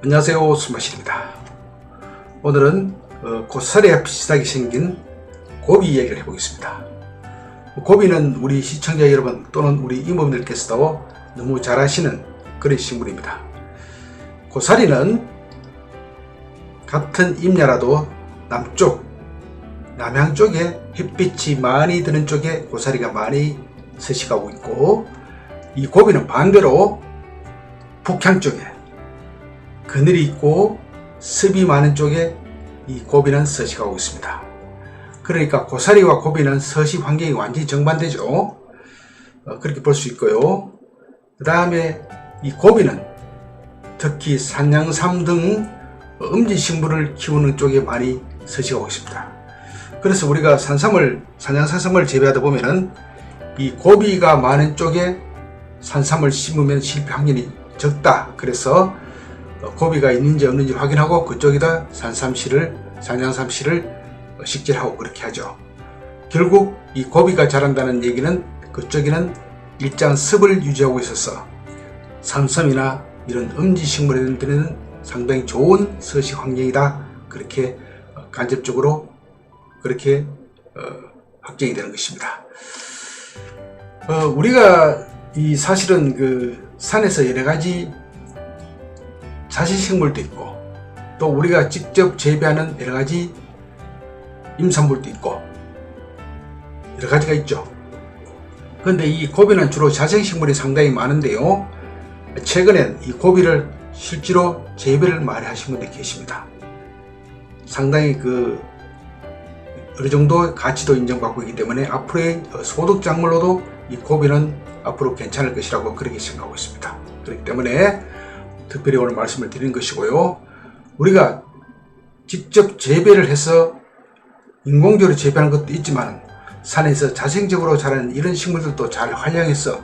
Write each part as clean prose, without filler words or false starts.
안녕하세요, 술맛입니다. 오늘은 고사리와 비슷하게 생긴 고비 이야기를 해보겠습니다. 고비는 우리 시청자 여러분 또는 우리 이모님들께서도 너무 잘 아시는 그런 식물입니다. 고사리는 같은 임야라도 남양 쪽에 햇빛이 많이 드는 쪽에 고사리가 많이 서식하고 있고, 이 고비는 반대로 북향 쪽에 그늘이 있고 습이 많은 쪽에 이 고비는 서식하고 있습니다. 그러니까 고사리와 고비는 서식 환경이 완전히 정반대죠. 그렇게 볼 수 있고요. 그 다음에 이 고비는 특히 산양삼 등 음지식물을 키우는 쪽에 많이 서식하고 있습니다. 그래서 우리가 산양사슴을 재배하다 보면은 이 고비가 많은 쪽에 산삼을 심으면 실패 확률이 적다. 그래서 고비가 있는지 없는지 확인하고 그쪽에다 산양삼씨를 식재하고 그렇게 하죠. 결국 이 고비가 자란다는 얘기는 그쪽에는 일정 습을 유지하고 있어서 산삼이나 이런 음지식물들에는 상당히 좋은 서식 환경이다. 그렇게 간접적으로 그렇게 확정이 되는 것입니다. 우리가 이 사실은 그 산에서 여러 가지 자생식물도 있고 또 우리가 직접 재배하는 여러 가지 임산물도 있고 여러 가지가 있죠. 그런데 이 고비는 주로 자생식물이 상당히 많은데요. 최근엔 이 고비를 실제로 재배를 많이 하신 분들이 계십니다. 상당히 어느 정도 가치도 인정받고 있기 때문에 앞으로의 소득작물로도 이 고비는 앞으로 괜찮을 것이라고 그렇게 생각하고 있습니다. 그렇기 때문에 특별히 오늘 말씀을 드리는 것이고요. 우리가 직접 재배를 해서 인공적으로 재배하는 것도 있지만 산에서 자생적으로 자라는 이런 식물들도 잘 활용해서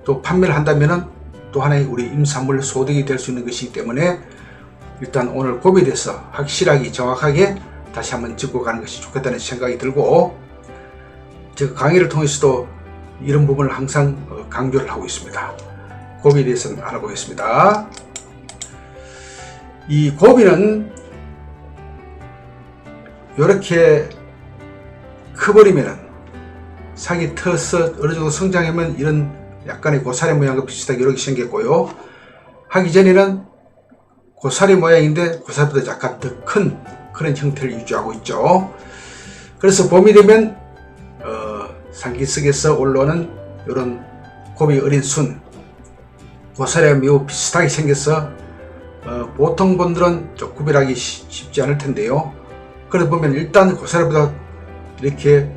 또 판매를 한다면 또 하나의 우리 임산물 소득이 될 수 있는 것이기 때문에 일단 오늘 고비에 대해서 확실하게 정확하게 다시 한번 짚고 가는 것이 좋겠다는 생각이 들고, 제가 강의를 통해서도 이런 부분을 항상 강조를 하고 있습니다. 고비에 대해서는 알아보겠습니다. 이 고비는 이렇게 커버리면 상이 터서 어느 정도 성장하면 이런 약간의 고사리 모양과 비슷하게 이렇게 생겼고요. 하기 전에는 고사리 모양인데 고사리보다 약간 더 큰 그런 형태를 유지하고 있죠. 그래서 봄이 되면 상기석에서 올라오는 이런 고비 어린 순, 고사리와 매우 비슷하게 생겨서 보통 분들은 좀 구별하기 쉽지 않을 텐데요. 그러다 보면 일단 고사리보다 이렇게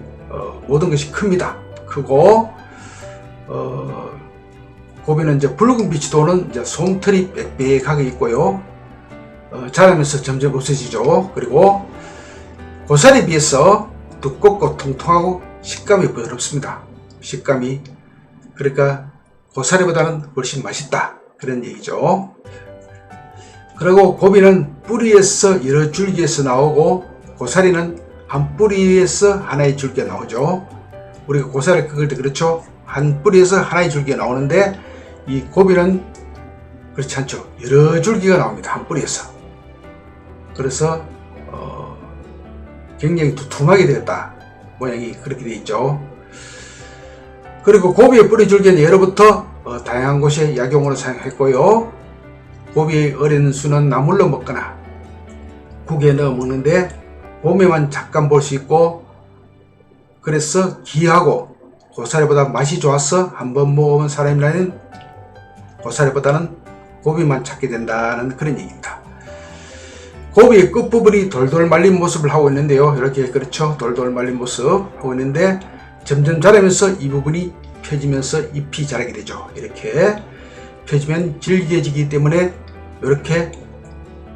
모든 것이 큽니다. 크고 고비는 이제 붉은 빛이 도는 이제 솜털이 빽빽하게 있고요. 자라면서 점점 없어지죠. 그리고 고사리에 비해서 두껍고 통통하고 식감이 부드럽습니다. 식감이, 그러니까 고사리보다는 훨씬 맛있다 그런 얘기죠. 그리고 고비는 뿌리에서 여러 줄기에서 나오고 고사리는 한 뿌리에서 하나의 줄기가 나오죠. 우리가 고사리를 긁을 때 그렇죠. 한 뿌리에서 하나의 줄기가 나오는데 이 고비는 그렇지 않죠. 여러 줄기가 나옵니다. 한 뿌리에서. 그래서 굉장히 두툼하게 되었다. 모양이 그렇게 되어 있죠. 그리고 고비의 뿌리 줄기는 예로부터 다양한 곳에 약용으로 사용했고요. 고비의 어린 수는 나물로 먹거나 국에 넣어 먹는데 봄에만 잠깐 볼 수 있고, 그래서 귀하고 고사리보다 맛이 좋아서 한번 먹어본 사람이라면 고사리보다는 고비만 찾게 된다는 그런 얘기입니다. 고비의 끝부분이 돌돌 말린 모습을 하고 있는데요. 이렇게 그렇죠. 돌돌 말린 모습 하고 있는데 점점 자라면서 이 부분이 펴지면서 잎이 자라게 되죠. 이렇게 펴지면 질겨지기 때문에 이렇게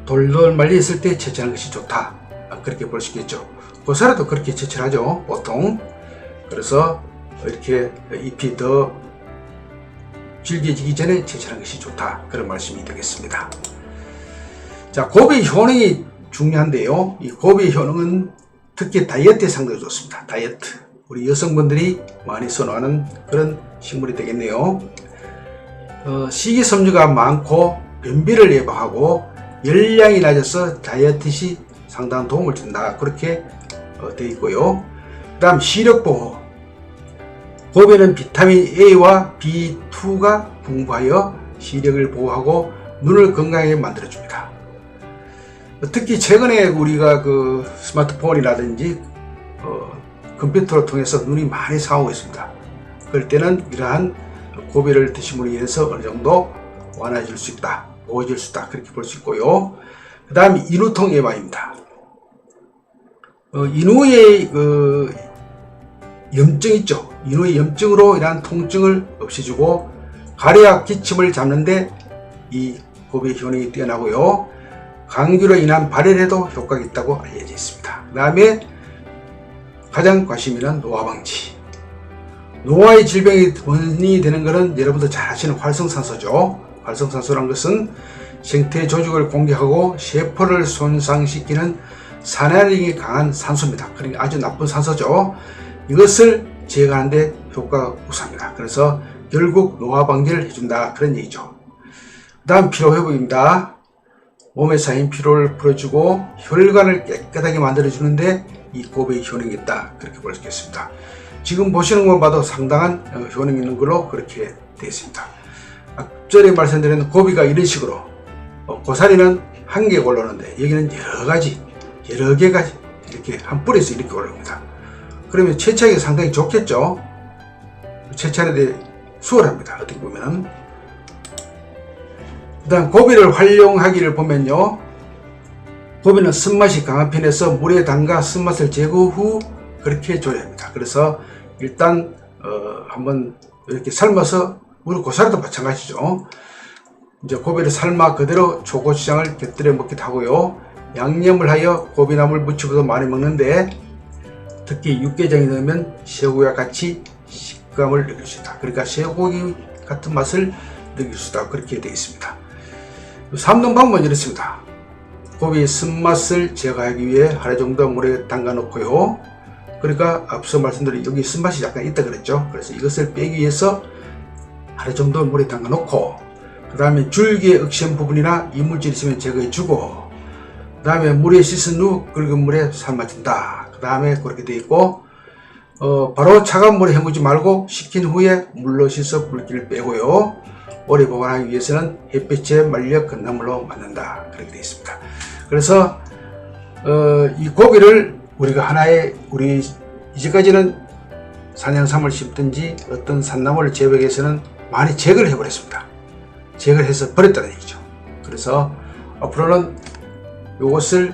돌돌 말려 있을 때 채취하는 것이 좋다. 그렇게 볼 수 있겠죠. 고사리도 그렇게 채취를 하죠. 보통. 그래서 이렇게 잎이 더 질겨지기 전에 채취하는 것이 좋다. 그런 말씀이 되겠습니다. 자, 고비 효능이 중요한데요. 이 고비 효능은 특히 다이어트에 상당히 좋습니다. 다이어트. 우리 여성분들이 많이 선호하는 그런 식물이 되겠네요. 식이섬유가 많고 변비를 예방하고 열량이 낮아서 다이어트 시 상당한 도움을 준다. 그렇게 되어 있고요. 그 다음 시력 보호. 고비는 비타민 A와 B2가 풍부하여 시력을 보호하고 눈을 건강하게 만들어줍니다. 특히 최근에 우리가 그 스마트폰이라든지 컴퓨터를 통해서 눈이 많이 상하고 있습니다. 그럴 때는 이러한 고비를 드심으로 인해서 어느 정도 완화해줄 수 있다, 보호해줄 수 있다, 그렇게 볼 수 있고요. 그 다음 인후통 예방입니다. 인후의 염증 있죠. 인후의 염증으로 인한 통증을 없애주고 가래와 기침을 잡는데 이 고비의 효능이 뛰어나고요. 감기로 인한 발열에도 효과가 있다고 알려져 있습니다. 그 다음에 가장 관심 있는 노화 방지. 노화의 질병이 원인이 되는 것은 여러분도 잘 아시는 활성산소죠. 활성산소란 것은 생태 조직을 공격하고 세포를 손상시키는 산화력이 강한 산소입니다. 그러니까 아주 나쁜 산소죠. 이것을 제거하는 데 효과가 우수합니다. 그래서 결국 노화 방지를 해준다, 그런 얘기죠. 그 다음 피로회복입니다. 몸에 쌓인 피로를 풀어주고 혈관을 깨끗하게 만들어주는데 이 고비의 효능이 있다, 그렇게 볼 수 있겠습니다. 지금 보시는 것만 봐도 상당한 효능이 있는 걸로 그렇게 되어 있습니다. 앞전에 말씀드린 고비가 이런 식으로 고사리는 한 개 올라오는데 여기는 여러 개가 이렇게 한 뿌리에서 이렇게 올라옵니다. 그러면 채취하기 상당히 좋겠죠. 채취하는 데 수월합니다. 어떻게 보면은. 그 다음 고비를 활용하기를 보면요, 고비는 쓴맛이 강한 편에서 물에 담가 쓴맛을 제거 후 그렇게 조리합니다. 그래서 일단 한번 이렇게 삶아서, 우리 고사리도 마찬가지죠. 이제 고비를 삶아 그대로 초고추장을 곁들여 먹기도 하고요. 양념을 하여 고비나물 무치고도 많이 먹는데 특히 육개장에 넣으면 새우와 같이 식감을 느낄 수 있다. 그러니까 쇠고기 같은 맛을 느낄 수 있다, 그렇게 되어 있습니다. 삶는 방법은 이렇습니다. 고비의 쓴맛을 제거하기 위해 하루 정도 물에 담가 놓고요. 그러니까 앞서 말씀드린 여기 쓴맛이 약간 있다 그랬죠. 그래서 이것을 빼기 위해서 하루 정도 물에 담가 놓고, 그 다음에 줄기의 억센 부분이나 이물질 있으면 제거해 주고, 그 다음에 물에 씻은 후 끓은 물에 삶아준다. 그 다음에 그렇게 되어 있고, 바로 차가운 물에 헹구지 말고 식힌 후에 물로 씻어 물기를 빼고요. 오래 보관하기 위해서는 햇빛에 말려 건나물로 만든다, 그렇게 되어 있습니다. 그래서 이 고비를 우리가 하나의, 우리 이제까지는 산양삼을 심든지 어떤 산나물을 재배하기 위해서는 많이 제거를 해버렸습니다. 제거를 해서 버렸다는 얘기죠. 그래서 앞으로는 이것을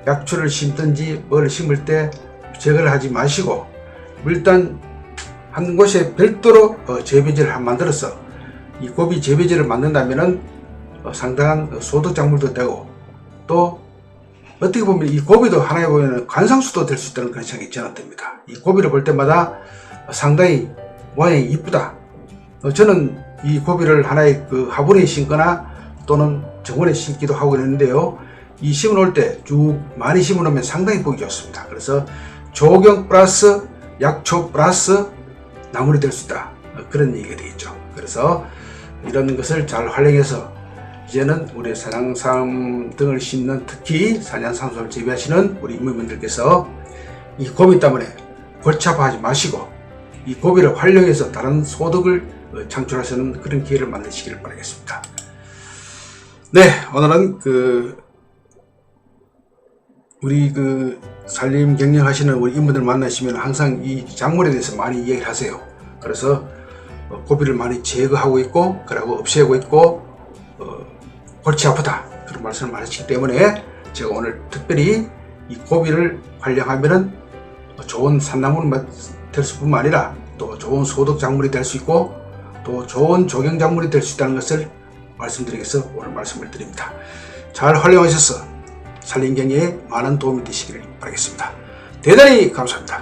약초를 심든지 뭘 심을 때 제거를 하지 마시고 일단 한 곳에 별도로 재배지를 만들어서 이 고비 재배지를 만든다면은 상당한 소득작물도 되고, 또 어떻게 보면 이 고비도 하나에 보면 관상수도 될 수 있다는 그런 생각이 저는 듭니다. 이 고비를 볼 때마다 상당히 모양이 이쁘다. 저는 이 고비를 하나의 그 화분에 심거나 또는 정원에 심기도 하고 있는데요. 이 심어 놓을 때 쭉 많이 심어 놓으면 상당히 보기 좋습니다. 그래서 조경 플러스 약초 플러스 나물이 될 수 있다, 그런 얘기가 되겠죠. 그래서 이런 것을 잘 활용해서 이제는 우리 산양삼 등을 심는, 특히 산양삼을 재배하시는 우리 임무분들께서 이 고비 때문에 골치 아파하지 마시고 이 고비를 활용해서 다른 소득을 창출하시는 그런 기회를 만드시길 바라겠습니다. 네, 오늘은 우리 산림 경영하시는 우리 인분들 만나시면 항상 이 작물에 대해서 많이 이야기를 하세요. 그래서 고비를 많이 제거하고 있고, 그리고 없애고 있고, 골치 아프다, 그런 말씀을 많이 하시기 때문에 제가 오늘 특별히 이 고비를 활용하면은 좋은 산나물 될 수뿐만 아니라 또 좋은 소득 작물이 될 수 있고 또 좋은 조경 작물이 될 수 있다는 것을 말씀드리기 위해서 오늘 말씀을 드립니다. 잘 활용하셔서 산림 경영에 많은 도움이 되시기를 바라겠습니다. 대단히 감사합니다.